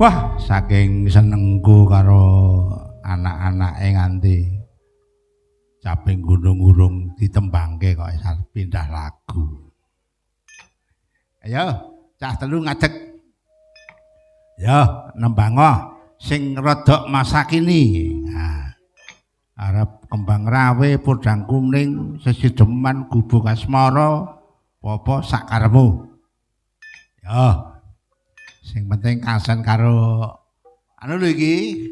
Wah, saking senengku karo anak-anake nganti caping gunung-urung ditembangke kok pindah lagu. Ayo, cah telu ngadeg. Ya, nembango sing rodok masa kini. Nah, arep kembang rawe, podang kuning, sesideman, gubuk asmara, apa sakarepmu. Ya. Sing penting kangen karo anu lho iki.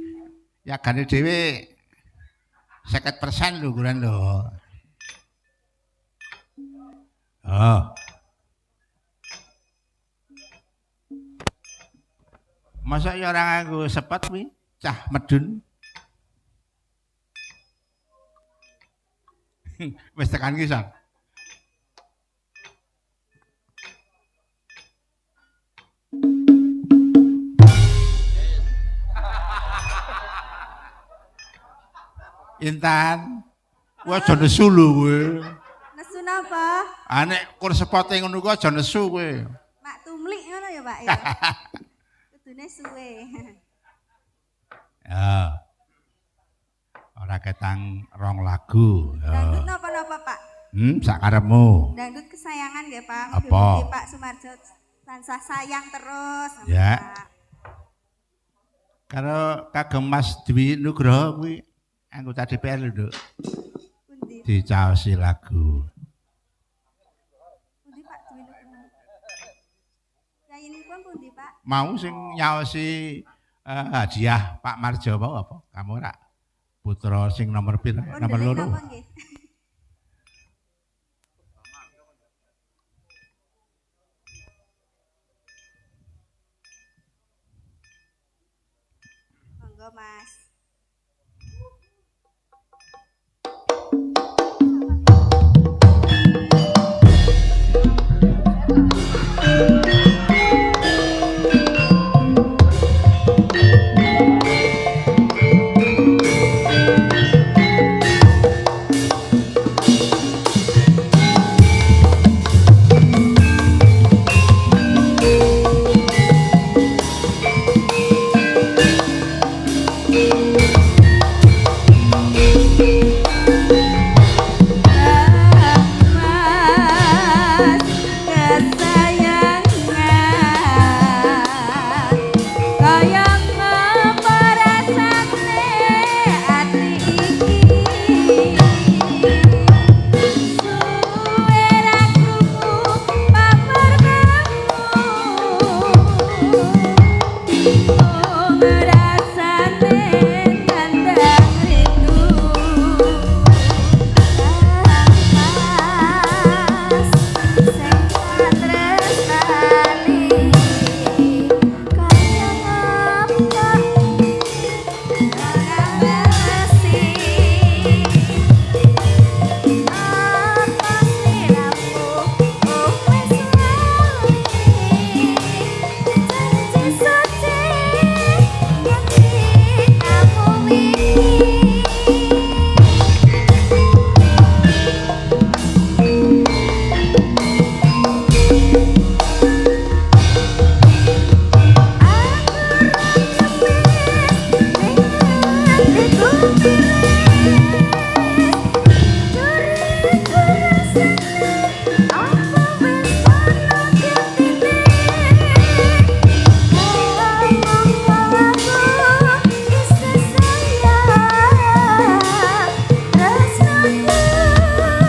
Yagane dhewe 50% lho kuran lho. Oh. Masa ya ora nganggo sepet kuwi, cah medun. Wis tekan ki, San. Intan, kowe aja nesu lho kowe. Nesu napa? Ah nek kur sepote ngono kuwi aja nesu kowe. Mak tumlik ngono ya, Pak ya. Kudune suwe. Ya. Ora ketang 2 lagu. Dangdut napa-napa, Pak? Sak karepmu. Dangdut kesayangan nggih, Pak. Apa? Mugi-mugi Pak Sumarjo tansah sayang terus sama Ya. Pak. Karo kagem Mas Dwi Nugroho kuwi anggota DPR lho, Nduk. Pundi? Dicaosi lagu. Pundi Pak Dwi Nugroho? Yayinipun pundi, Pak? Mau sing nyaosi hadiah Pak Marjo apa? Kamu ora? Putra sing nomor pira? Nomor Kondeling 2. napa nggih? Monggo, Mas.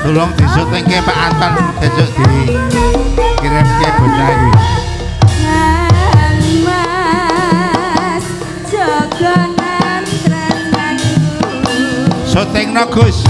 Tolong disutingke Pak Anton besok dikirimke bocah iki. Syutingno Gus.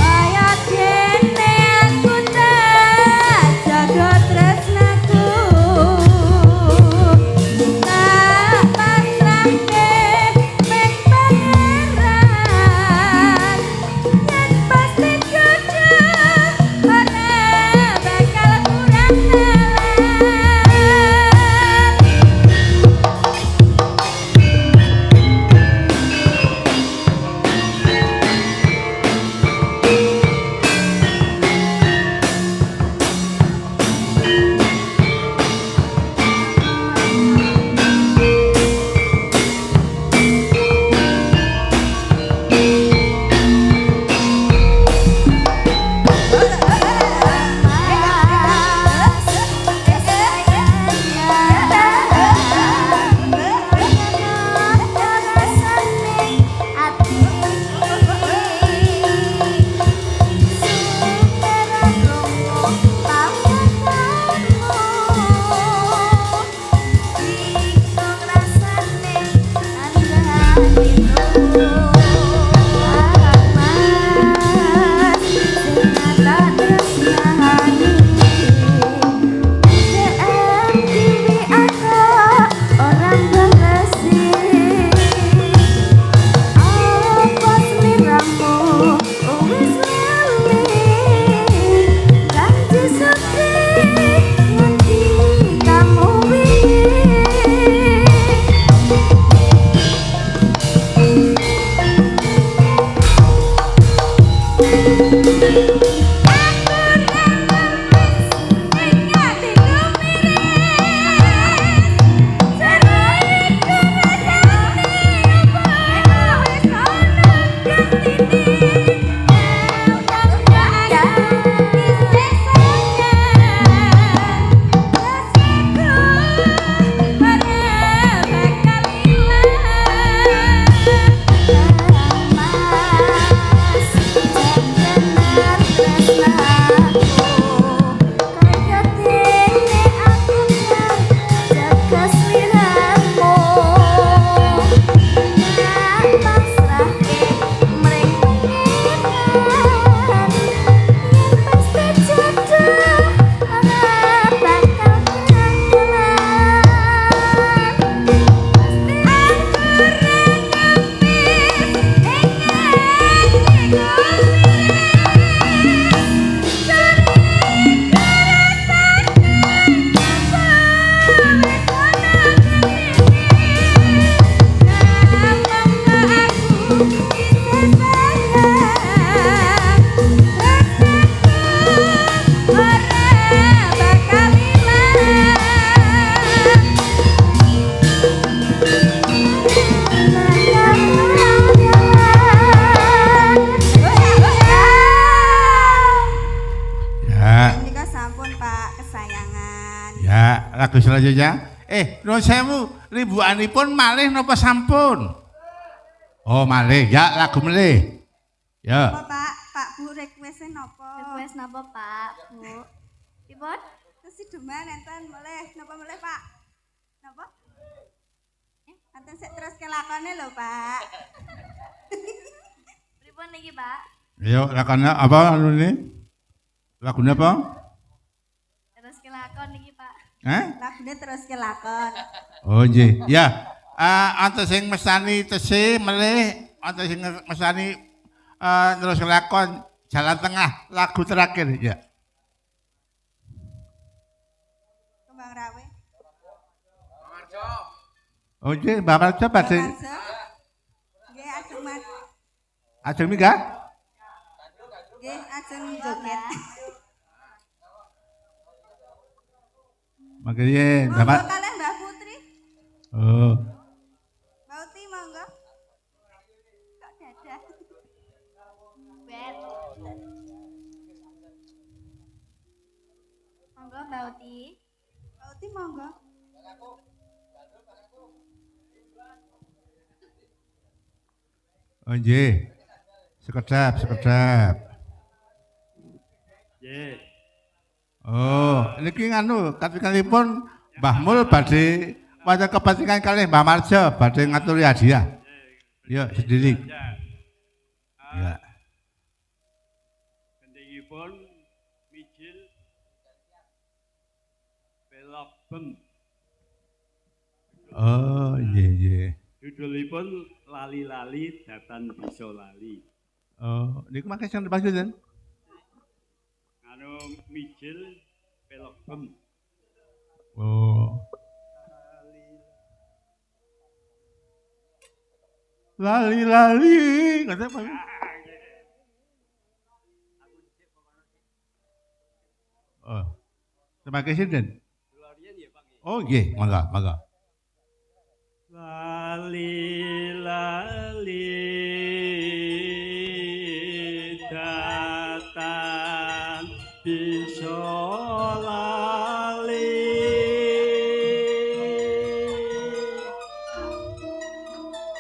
Ya, lagu selanjutnya. Nuwun sewu, rimbukanipun malih napa sampun? Oh, malih. Ya, lagu malih. Ya. Apa Pak? Pak Bu request napa? Request napa Pak, Bu? Pripun? Kesideman enten melih napa melih Pak? Napa? Enten sik terus kelakone lho Pak. Pripun niki Pak? Yo, lakone apa anu ini? Lagune apa? Terus kelakon niki Pak. Lagune terus kelakon. Oh, nggih. Ya. Anta sing mestani tesi melih, anta sing mestani terus kelakon jalan tengah lagu terakhir ya. Kembang Rawe. Oh, nggih, Mbak Marjo badhe Nggih ajeng Mas. ajeng mingga? Nggih ajeng joget. Makanya Mbak Monggo kalih Mbak Putri. Oh. Mbak Uti monggo. Kok dadah? Bet. Monggo Mbak Uti. Mbak Uti monggo. Oh, nggih. Sekedap. Nggih. Oh, niki nganu katikanipun Mbah Mul badhe maca kebatikan kalih Mbah Marjo badhe ngaturi hadiah. Ya, sendiri. Ya. Gendhingipun mijil belok bem. Oh, nggih. Judulipun lali-lali datan bisa lali. Oh, niku mangke sing dimaksudken? Anu mijil belok bem. Oh. Lali, kata apa? Oh, terima kasih Den. Oh, nggih, mangga. Lali-lali datan bisa lali.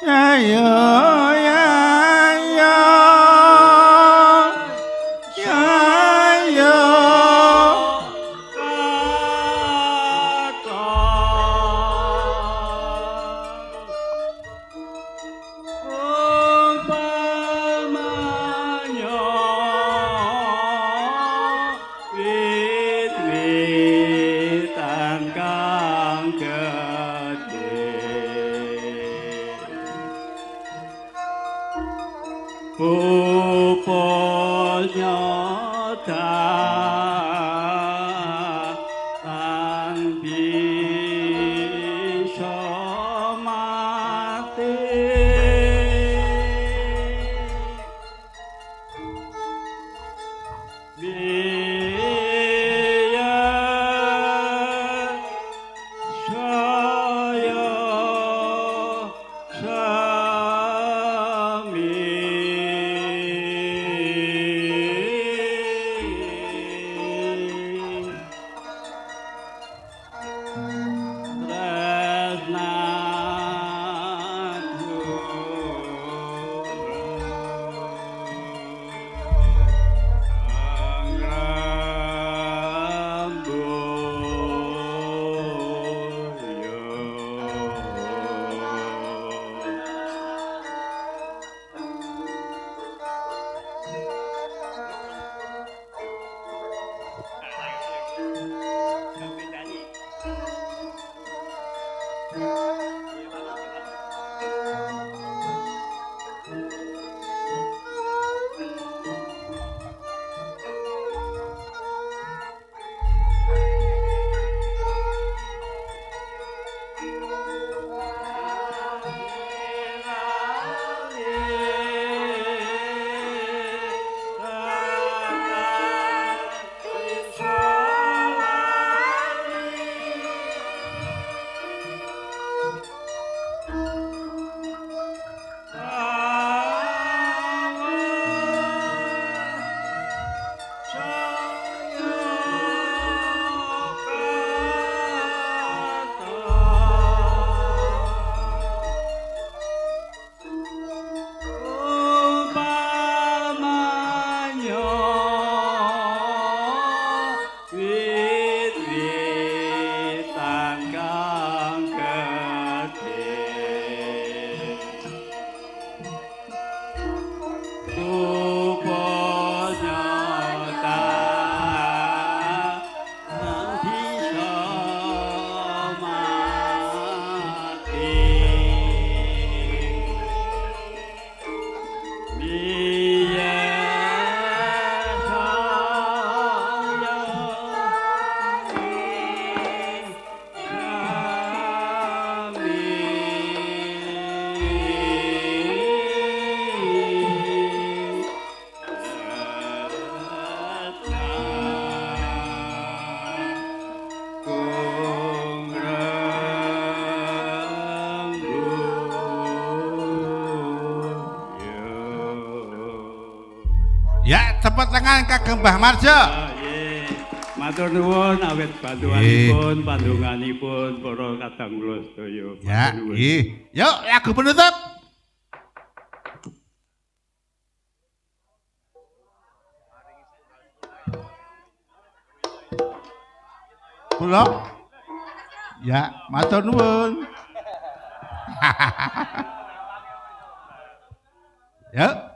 Ayo. tepuk tangan kagem Mbah Marjo. Nggih. Matur nuwun awit bantuanipun, pandonganipun para kadang kula sedaya. Ya, Matur nuwun. nggih. Yuk, lagu penutup. Kula. Ya, matur nuwun. Yuk.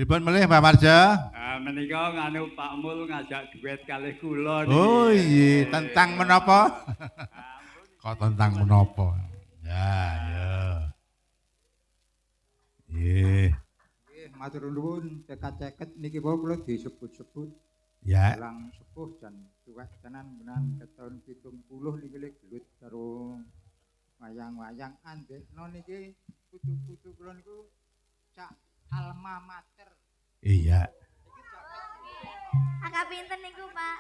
Pripun melih Mbah Marjo? Menika nganu Pak Mul ngajak duet kalih kula niki. Oh iya, tentang menapa? Kok tentang menapa? Ya, ya. Nggih. Nggih, matur nuwun ceket-ceket niki wae kula disebut-sebut. Ya. Lang sepuh jan tuwek tenan menan ketahun 70 niki lek gelut karo wayang-wayang andekno niki putu-putu kula niku cak alma mater. Iya. Angka pinten niku, Pak?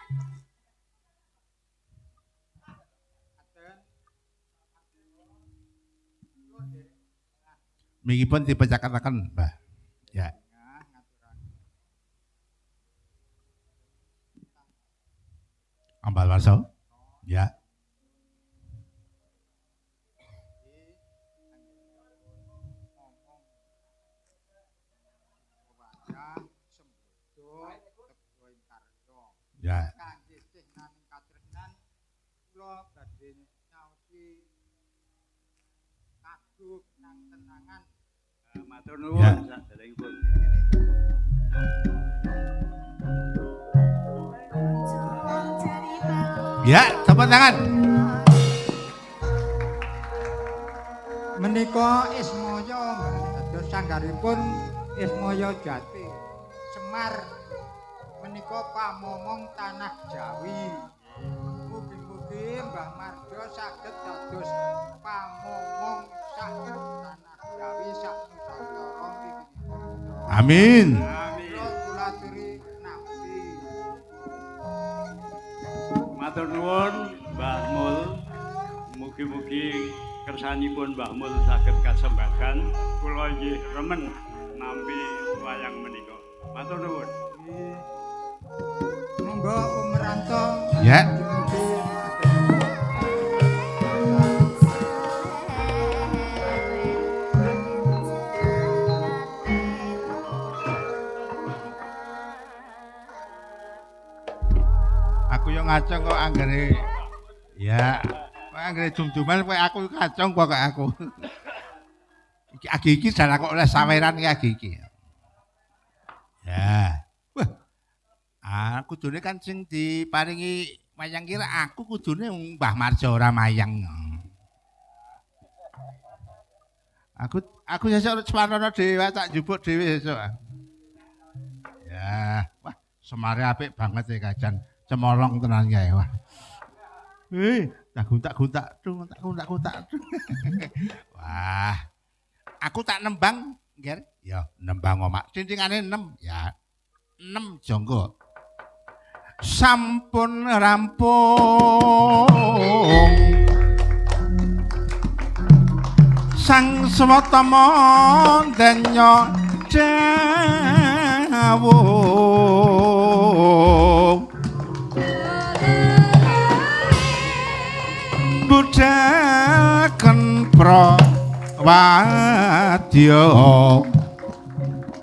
Mingipun dipecakaken, Mbah. Ya. Ambal warso? Ya. Ya. Kangge sih nang katresnan kula badhe nyaosi kaduk nang tenangan. Matur nuwun saderengipun. Ya, tepuk tangan. Menika Ismaya dados sanggaripun Ismaya Jati. Semar menika pamomong tanah Jawi. Mugi-mugi Mbah Marjo saged dados pamomong saged tanah Jawi sak nusantara niki. Amin. Kula aturi nampi. Matur nuwun Mbah Mul. Mugi-mugi kersanipun Mbah Mul saged kasembadan. Kula nggih remen nampi wayang menika. Matur nuwun. Monggo umranto. Ya. Aku yo ngacung kok anggere. Ya. Kok anggere dum-duman kowe aku kacung kok aku. Iki agi-agi jan aku oleh saweran iki agi-agi. Ya. Wah. Aku kudune kan sing diparingi wayang kira aku kudune Mbah Marjo ora mayang. Aku sesuk swarana dhewe tak njupuk dhewe sesuk. Ya, wah semare apik banget ya kajan. Cemolong tenan kae wah. Tak guntak-guntak, tak guntak-guntak. Wah. Aku tak nembang, nggih. Ya, nembang omak. Cintingane 6, ya. 6 jonggo. Sampun rampung sang swatama denya dawuh budhaken prawadya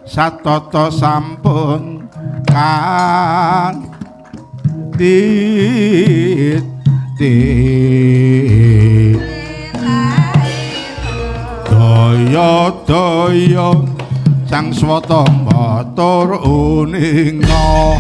satata sampun kang daya sang swata matur uninga